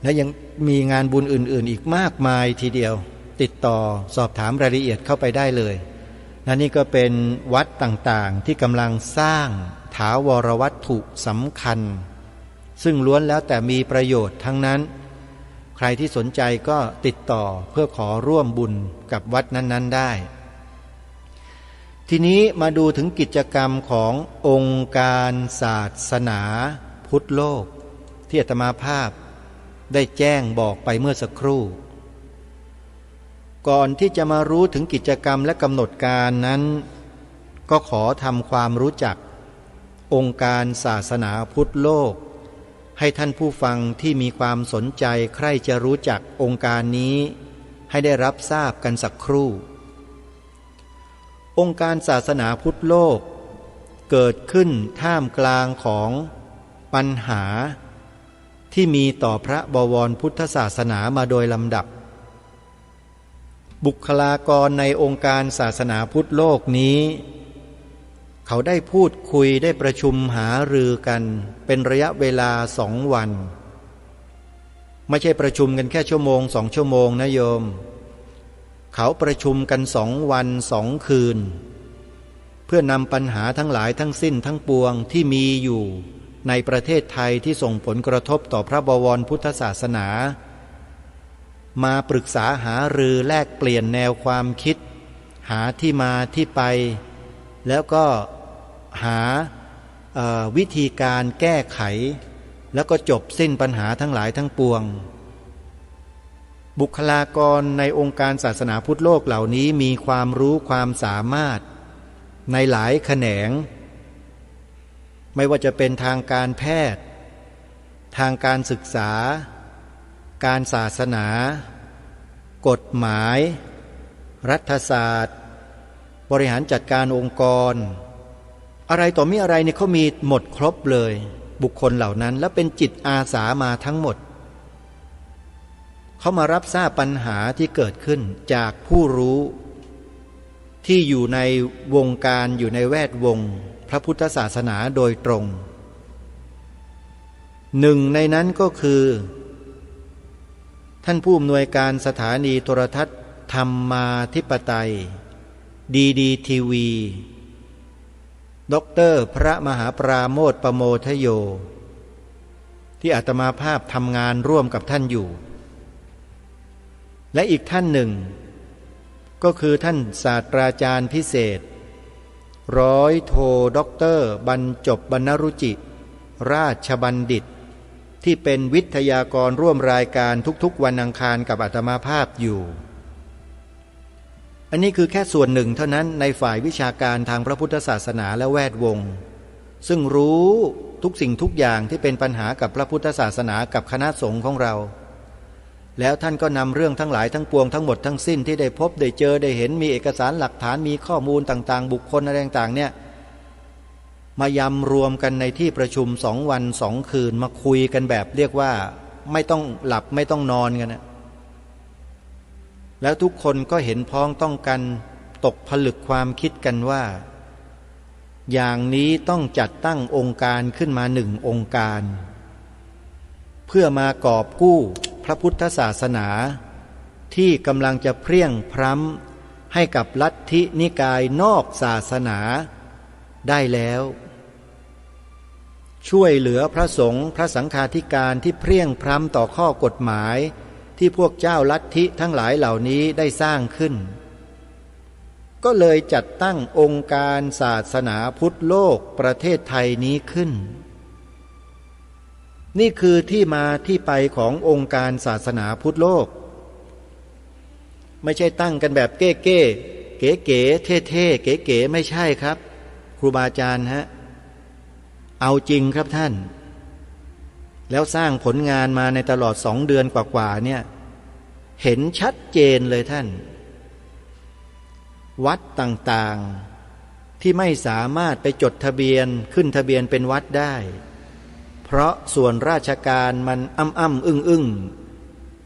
และยังมีงานบุญอื่นๆอีกมากมายทีเดียวติดต่อสอบถามรายละเอียดเข้าไปได้เลยนี่ก็เป็นวัดต่างๆที่กำลังสร้างถาวรวัตถุสำคัญซึ่งล้วนแล้วแต่มีประโยชน์ทั้งนั้น ใครที่สนใจก็ติดต่อเพื่อขอร่วมบุญกับวัดนั้นๆได้ทีนี้มาดูถึงกิจกรรมขององค์การศาสนาพุทธโลกที่อาตมาภาพได้แจ้งบอกไปเมื่อสักครู่ก่อนที่จะมารู้ถึงกิจกรรมและกำหนดการนั้นก็ขอทำความรู้จักองค์การศาสนาพุทธโลกให้ท่านผู้ฟังที่มีความสนใจใคร่จะรู้จักองค์การนี้ให้ได้รับทราบกันสักครู่องค์การศาสนาพุทธโลกเกิดขึ้นท่ามกลางของปัญหาที่มีต่อพระบวรพุทธศาสนามาโดยลำดับบุคลากรในองค์การศาสนาพุทธโลกนี้เขาได้พูดคุยได้ประชุมหารือกันเป็นระยะเวลา2 วันไม่ใช่ประชุมกันแค่ชั่วโมง2 ชั่วโมงนะโยมเขาประชุมกัน2 วัน 2 คืนเพื่อนำปัญหาทั้งหลายทั้งสิ้นทั้งปวงที่มีอยู่ในประเทศไทยที่ส่งผลกระทบต่อพระบวรพุทธศาสนามาปรึกษาหารือแลกเปลี่ยนแนวความคิดหาที่มาที่ไปแล้วก็หาวิธีการแก้ไขแล้วก็จบสิ้นปัญหาทั้งหลายทั้งปวงบุคลากรในองค์การศาสนาพุทธโลกเหล่านี้มีความรู้ความสามารถในหลายแขนงไม่ว่าจะเป็นทางการแพทย์ทางการศึกษาการศาสนากฎหมายรัฐศาสตร์บริหารจัดการองค์กรอะไรต่อมีอะไรเนี่ยเขามีหมดครบเลยบุคคลเหล่านั้นและเป็นจิตอาสามาทั้งหมดเขามารับทราบปัญหาที่เกิดขึ้นจากผู้รู้ที่อยู่ในวงการอยู่ในแวดวงพระพุทธศาสนาโดยตรงหนึ่งในนั้นก็คือท่านผู้อำนวยการสถานีโทรทัศน์ธรรมาธิปไตยดีทีวีดร.พระมหาปราโมทย์ประโมทโยที่อาตมาภาพทำงานร่วมกับท่านอยู่และอีกท่านหนึ่งก็คือท่านศาสตราจารย์พิเศษร้อยโทด็อกเตอร์บรรจบบรรณรุจิราชบัณฑิตที่เป็นวิทยากรร่วมรายการทุกๆวันอังคารกับอาตมาภาพอยู่อันนี้คือแค่ส่วนหนึ่งเท่านั้นในฝ่ายวิชาการทางพระพุทธศาสนาและแวดวงซึ่งรู้ทุกสิ่งทุกอย่างที่เป็นปัญหากับพระพุทธศาสนากับคณะสงฆ์ของเราแล้วท่านก็นำเรื่องทั้งหลายทั้งปวงทั้งหมดทั้งสิ้นที่ได้พบได้เจอได้เห็นมีเอกสารหลักฐานมีข้อมูลต่างๆบุคคลอะไรต่างๆเนี่ยมายำรวมกันในที่ประชุม2 วัน 2 คืนมาคุยกันแบบเรียกว่าไม่ต้องหลับไม่ต้องนอนกันนะแล้วทุกคนก็เห็นพ้องต้องกันตกผลึกความคิดกันว่าอย่างนี้ต้องจัดตั้งองค์การขึ้นมา1 องค์การเพื่อมากอบกู้พระพุทธศาสนาที่กำลังจะเพรี่ยงพร้ำให้กับลัทธินิกายนอกศาสนาได้แล้วช่วยเหลือพระสงฆ์พระสังฆาธิการที่เพรี่ยงพร้ำต่อข้อกฎหมายที่พวกเจ้าลัทธิทั้งหลายเหล่านี้ได้สร้างขึ้นก็เลยจัดตั้งองค์การศาสนาพุทธโลกประเทศไทยนี้ขึ้นนี่คือที่มาที่ไปขององค์การศาสนาพุทธโลกไม่ใช่ตั้งกันแบบเก้ๆเก๋ๆเท่ๆเก๋ๆไม่ใช่ครับครูบาอาจารย์ฮะเอาจริงครับท่านแล้วสร้างผลงานมาในตลอด2 เดือนกว่าๆเนี่ยเห็นชัดเจนเลยท่านวัดต่างๆที่ไม่สามารถไปจดทะเบียนขึ้นทะเบียนเป็นวัดได้เพราะส่วนราชการมันอึ้ง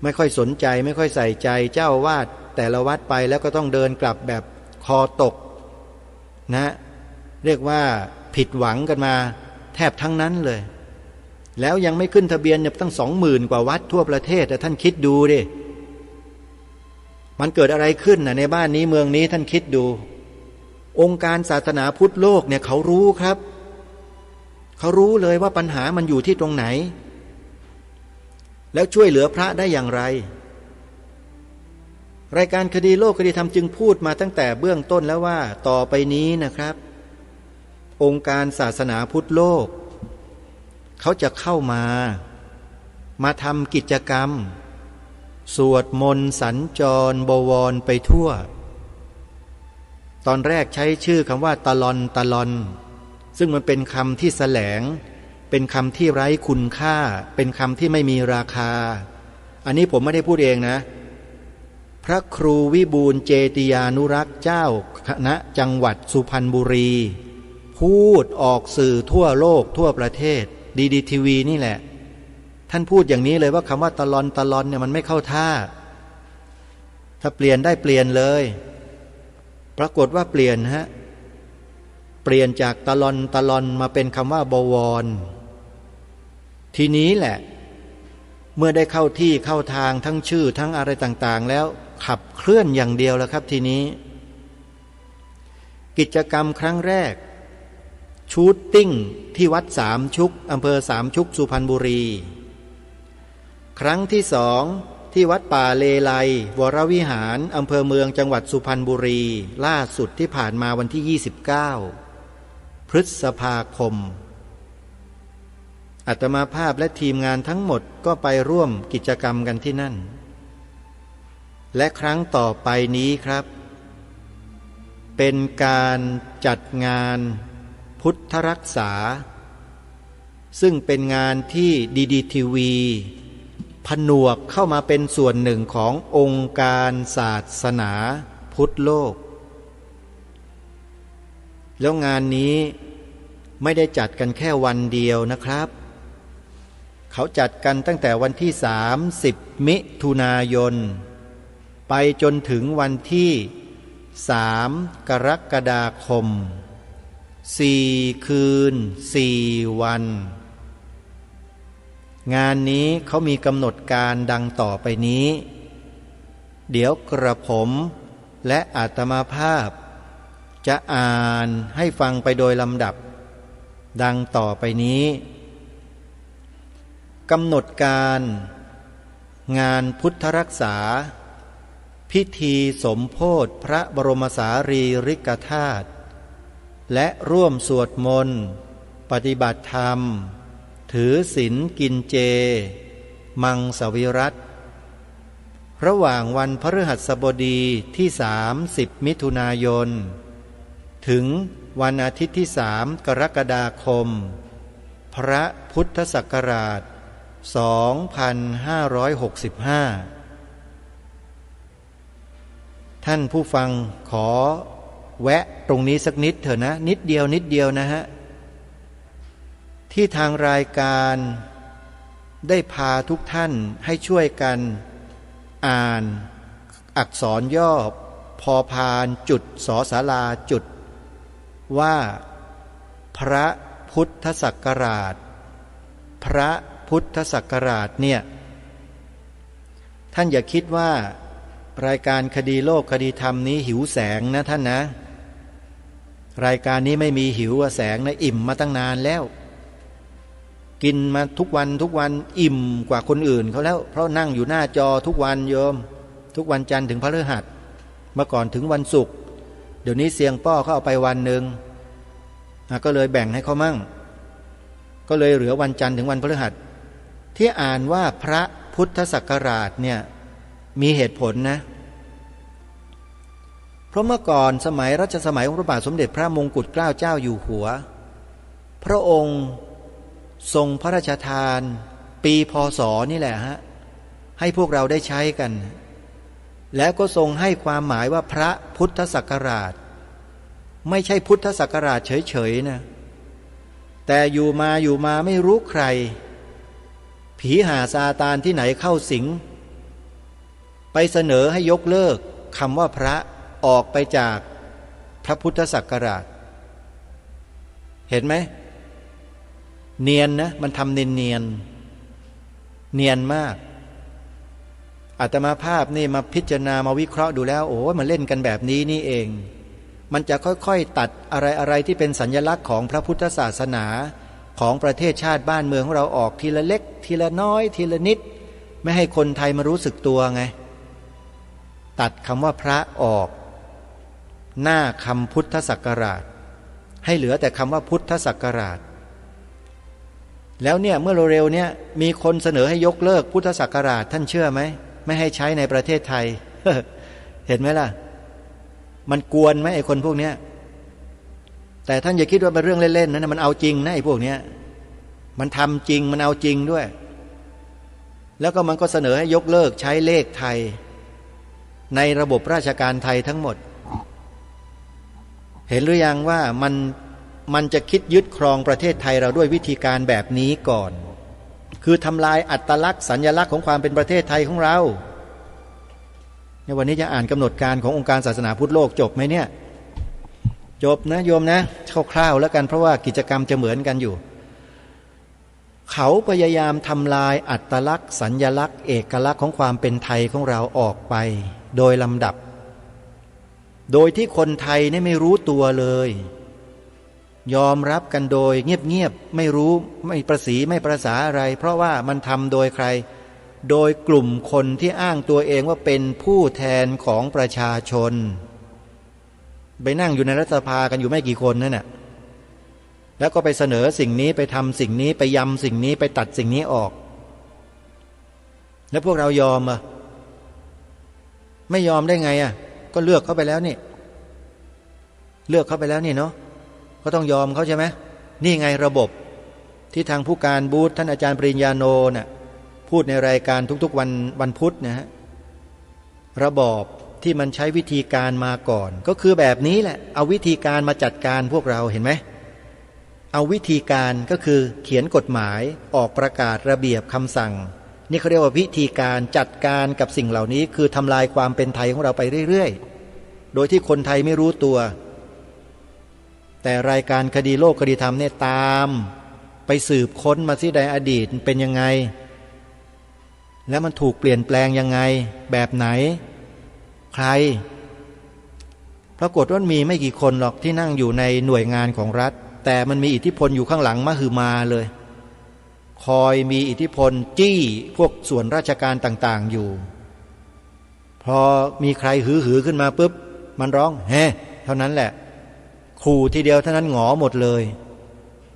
ไม่ค่อยสนใจไม่ค่อยใส่ใจเจ้าวาดแต่ละวัดไปแล้วก็ต้องเดินกลับแบบคอตกนะเรียกว่าผิดหวังกันมาแทบทั้งนั้นเลยแล้วยังไม่ขึ้นทะเบียนเนี่ยตั้ง 20,000 กว่าวัดทั่วประเทศแต่ท่านคิดดูดิมันเกิดอะไรขึ้นนะในบ้านนี้เมืองนี้ท่านคิดดูองค์การศาสนาพุทธโลกเนี่ยเขารู้ครับเขารู้เลยว่าปัญหามันอยู่ที่ตรงไหน แล้วช่วยเหลือพระได้อย่างไรรายการคดีโลกคดีธรรมจึงพูดมาตั้งแต่เบื้องต้นแล้วว่าต่อไปนี้นะครับองค์การศาสนาพุทธโลกเขาจะเข้ามาทำกิจกรรมสวดมนต์สัญจรบวรไปทั่วตอนแรกใช้ชื่อคำว่าตะลอนซึ่งมันเป็นคำที่แสลงเป็นคำที่ไร้คุณค่าเป็นคำที่ไม่มีราคาอันนี้ผมไม่ได้พูดเองนะพระครูวิบูลย์เจติยานุรักษ์เจ้าคณะจังหวัดสุพรรณบุรีพูดออกสื่อทั่วโลกทั่วประเทศดีทีวีนี่แหละท่านพูดอย่างนี้เลยว่าคำว่าตะลอนเนี่ยมันไม่เข้าท่าถ้าเปลี่ยนได้เปลี่ยนเลยปรากฏว่าเปลี่ยนเปลี่ยนจากตะลอนมาเป็นคำว่าบวรทีนี้แหละเมื่อได้เข้าที่เข้าทางทั้งชื่อทั้งอะไรต่างๆแล้วขับเคลื่อนอย่างเดียวแล้วครับทีนี้กิจกรรมครั้งแรกชูตติ้งที่วัดสามชุกอำเภอสามชุกสุพรรณบุรีครั้งที่สองที่วัดป่าเลไลวรวิหารอำเภอเมืองจังหวัดสุพรรณบุรีล่าสุดที่ผ่านมาวันที่29พฤษภาคมอาตมาภาพและทีมงานทั้งหมดก็ไปร่วมกิจกรรมกันที่นั่นและครั้งต่อไปนี้ครับเป็นการจัดงานพุทธรักษาซึ่งเป็นงานที่ทีวีผนวกเข้ามาเป็นส่วนหนึ่งขององค์การศาสนาพุทธโลกแล้วงานนี้ไม่ได้จัดกันแค่วันเดียวนะครับเขาจัดกันตั้งแต่วันที่30มิถุนายนไปจนถึงวันที่3กรกฎาคม4คืน4วันงานนี้เขามีกำหนดการดังต่อไปนี้เดี๋ยวกระผมและอาตมาภาพจะอ่านให้ฟังไปโดยลำดับดังต่อไปนี้กำหนดการงานพุทธรักษาพิธีสมโภชพระบรมสารีริกธาตุและร่วมสวดมนต์ปฏิบัติธรรมถือศีลกินเจมังสวิรัติระหว่างวันพฤหัสบดีที่30มิถุนายนถึงวันอาทิตย์ที่3กรกฎาคมพระพุทธศักราช2565ท่านผู้ฟังขอแวะตรงนี้สักนิดเถอะนะนิดเดียวนะฮะที่ทางรายการได้พาทุกท่านให้ช่วยกันอ่านอักษรย่อพอพานจุดสอศาลาจุดว่าพระพุทธศักราชพระพุทธศักราชเนี่ยท่านอย่าคิดว่ารายการคดีโลกคดีธรรมนี้หิวแสงนะท่านนะรายการนี้ไม่มีหิวแสงนะอิ่มมาตั้งนานแล้วกินมาทุกวันอิ่มกว่าคนอื่นเขาแล้วเพราะนั่งอยู่หน้าจอทุกวันโยมทุกวันจันทร์ถึงพฤหัสเมื่อก่อนถึงวันศุกร์เดี๋ยวนี้เสียงป้อเขาเอาไปวันหนึ่งก็เลยแบ่งให้เขามั่งก็เลยเหลือวันจันทร์ถึงวันพฤหัสที่อ่านว่าพระพุทธศักราชเนี่ยมีเหตุผลนะเพราะเมื่อก่อนสมัยรัชสมัยของพระบาทสมเด็จพระมงกุฎเกล้าเจ้าอยู่หัวพระองค์ทรงพระราชทานปีพ.ศ.นี่แหละฮะให้พวกเราได้ใช้กันแล้วก็ทรงให้ความหมายว่าพระพุทธศักราชไม่ใช่พุทธศักราชเฉยๆนะแต่อยู่มาไม่รู้ใครผีหาซาตานที่ไหนเข้าสิงไปเสนอให้ยกเลิกคำว่าพระออกไปจากพระพุทธศักราชเห็นไหมเนียนนะมันทำเนียนมากอาตมาภาพนี่มาพิจารณามาวิเคราะห์ดูแล้วโอ้มันเล่นกันแบบนี้นี่เองมันจะค่อยๆตัดอะไรที่เป็นสัญลักษณ์ของพระพุทธศาสนาของประเทศชาติบ้านเมืองของเราออกทีละเล็กทีละน้อยทีละนิด ไม่ให้คนไทยมารู้สึกตัวไงตัดคำว่าพระออกหน้าคำพุทธศักราชให้เหลือแต่คำว่าพุทธศักราชแล้วเนี่ยเมื่อเร็วๆเนี่ยมีคนเสนอให้ยกเลิกพุทธศักราชท่านเชื่อไหมไม่ให้ใช้ในประเทศไทย เห็นไหมล่ะมันกวนไหมไอ้คนพวกเนี้ยแต่ท่านอย่าคิดว่าเป็นเรื่องเล่นๆนะมันเอาจริงนะไอ้พวกเนี้ยมันทำจริงมันเอาจริงด้วยแล้วก็มันก็เสนอให้ยกเลิกใช้เลขไทยในระบบราชการไทยทั้งหมดเห็นหรือยังว่ามันจะคิดยึดครองประเทศไทยเราด้วยวิธีการแบบนี้ก่อนคือทำลายอัตลักษณ์สัญลักษณ์ของความเป็นประเทศไทยของเราในวันนี้จะอ่านกำหนดการขององค์การศาสนาพุทธโลกจบไหมเนี่ยจบนะโยมนะคร่าวๆแล้วกันเพราะว่ากิจกรรมจะเหมือนกันอยู่เขาพยายามทำลายอัตลักษณ์สัญลักษณ์เอกลักษณ์ของความเป็นไทยของเราออกไปโดยลำดับโดยที่คนไทยนี่ไม่รู้ตัวเลยยอมรับกันโดยเงียบๆไม่รู้ไม่ประสีไม่ประสาอะไรเพราะว่ามันทำโดยใครโดยกลุ่มคนที่อ้างตัวเองว่าเป็นผู้แทนของประชาชนไปนั่งอยู่ในรัฐสภากันอยู่ไม่กี่คนนั่นน่ะแล้วก็ไปเสนอสิ่งนี้ไปทำสิ่งนี้ไปยำสิ่งนี้ไปตัดสิ่งนี้ออกแล้วพวกเรายอมอ่ะไม่ยอมได้ไงอ่ะก็เลือกเขาไปแล้วนี่เลือกเขาไปแล้วนี่เนาะก็ต้องยอมเขาใช่ไหมนี่ไงระบบที่ทางผู้การบูธท่านอาจารย์ปริญญาโนน่ะพูดในรายการทุกๆวันพุธนะฮะระบอบที่มันใช้วิธีการมาก่อนก็คือแบบนี้แหละเอาวิธีการมาจัดการพวกเราเห็นไหมเอาวิธีการก็คือเขียนกฎหมายออกประกาศระเบียบคำสั่งนี่เขาเรียกว่าวิธีการจัดการกับสิ่งเหล่านี้คือทำลายความเป็นไทยของเราไปเรื่อยๆโดยที่คนไทยไม่รู้ตัวแต่รายการคดีโลกคดีธรรมเนี่ยตามไปสืบค้นมาที่ในอดีตเป็นยังไงแล้วมันถูกเปลี่ยนแปลงยังไงแบบไหนใครปรากฏว่ามีไม่กี่คนหรอกที่นั่งอยู่ในหน่วยงานของรัฐแต่มันมีอิทธิพลอยู่ข้างหลังมหึมาเลยคอยมีอิทธิพลจี้พวกส่วนราชการต่างๆอยู่พอมีใครหือขึ้นมาปุ๊บมันร้องแฮ่เท่านั้นแหละขู่ทีเดียวเท่านั้นหงอหมดเลย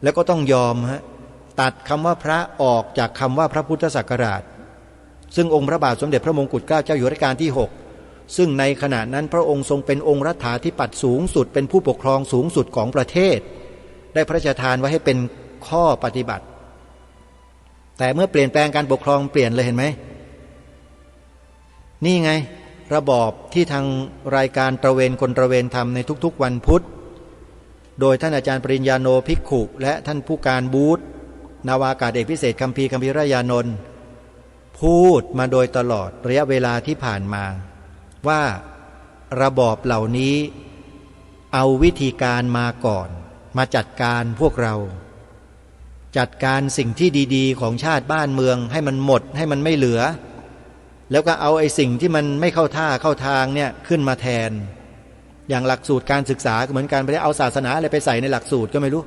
แล้วก็ต้องยอมฮะตัดคำว่าพระออกจากคำว่าพระพุทธศักราชซึ่งองค์พระบาทสมเด็จพระมงกุฎเกล้าเจ้าอยู่หัวรัชกาลที่6ซึ่งในขณะนั้นพระองค์ทรงเป็นองค์รัฐาธิปัตย์สูงสุดเป็นผู้ปกครองสูงสุดของประเทศได้พระราชทานไว้ให้เป็นข้อปฏิบัติแต่เมื่อเปลี่ยนแปลงการปกครองเปลี่ยนเลยเห็นไหมนี่ไงระบอบที่ทางรายการตระเวนคนตระเวนทำในทุกๆวันพุธโดยท่านอาจารย์ปริญญาโนภิกขุและท่านผู้การบูธนาวากาศเอกพิเศษคัมภีร์รยานนท์พูดมาโดยตลอดระยะเวลาที่ผ่านมาว่าระบอบเหล่านี้เอาวิธีการมาก่อนมาจัดการพวกเราจัดการสิ่งที่ดีๆของชาติบ้านเมืองให้มันหมดให้มันไม่เหลือแล้วก็เอาไอ้สิ่งที่มันไม่เข้าท่าเข้าทางเนี่ยขึ้นมาแทนอย่างหลักสูตรการศึกษาก็เหมือนกันไปเอาศาสนาอะไรไปใส่ในหลักสูตรก็ไม่รู้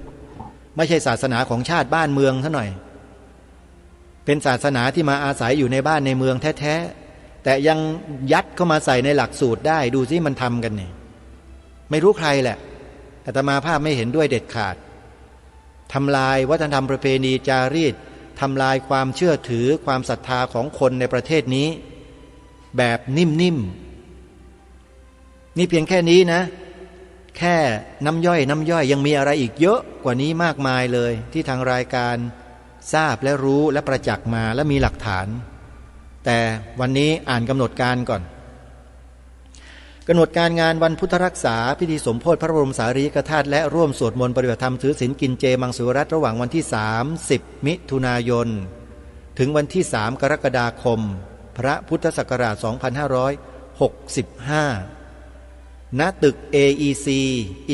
ไม่ใช่ศาสนาของชาติบ้านเมืองซะหน่อยเป็นศาสนาที่มาอาศัยอยู่ในบ้านในเมืองแท้ๆแต่ยังยัดเข้ามาใส่ในหลักสูตรได้ดูสิมันทำกันเนี่ยไม่รู้ใครแหละอาตมาภาพไม่เห็นด้วยเด็ดขาดทำลายวัฒนธรรมประเพณีจารีตทำลายความเชื่อถือความศรัทธาของคนในประเทศนี้แบบนิ่มๆนี่เพียงแค่นี้นะแค่น้ำย่อยยังมีอะไรอีกเยอะกว่านี้มากมายเลยที่ทางรายการทราบและรู้และประจักษ์มาและมีหลักฐานแต่วันนี้อ่านกำหนดการก่อนกำหนดการงานวันพุทธรักษาพิธีสมโภชพระบรมสารีริกธาตุและร่วมสวดมนต์ปฏิบัติธรรมถือศีลกินเจมังสวิรัติระหว่างวันที่30มิถุนายนถึงวันที่3กรกฎาคมพระพุทธศักราช2565ณตึก AEC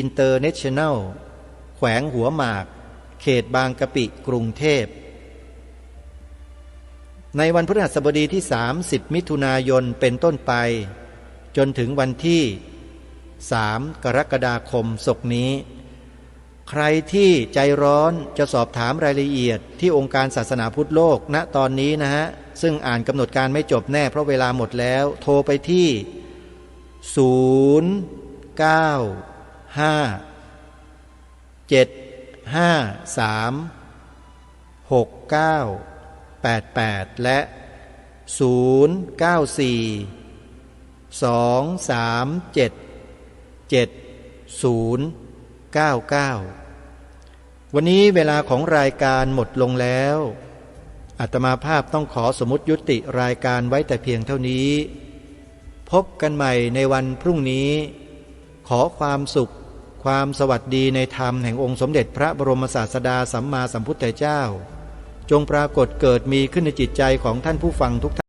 International แขวงหัวหมากเขตบางกะปิกรุงเทพในวันพฤหัสบดีที่30มิถุนายนเป็นต้นไปจนถึงวันที่3กรกฎาคมศกนี้ ใครที่ใจร้อนจะสอบถามรายละเอียดที่องค์การศาสนาพุทธโลกณตอนนี้นะฮะซึ่งอ่านกำหนดการไม่จบแน่เพราะเวลาหมดแล้วโทรไปที่095-753-6988และ094-237-7099วันนี้เวลาของรายการหมดลงแล้วอาตมาภาพต้องขอสมมุติยุติรายการไว้แต่เพียงเท่านี้พบกันใหม่ในวันพรุ่งนี้ขอความสุขความสวัสดีในธรรมแห่งองค์สมเด็จพระบรมศาสดาสัมมาสัมพุทธเจ้าจงปรากฏเกิดมีขึ้นในจิตใจของท่านผู้ฟังทุกท่าน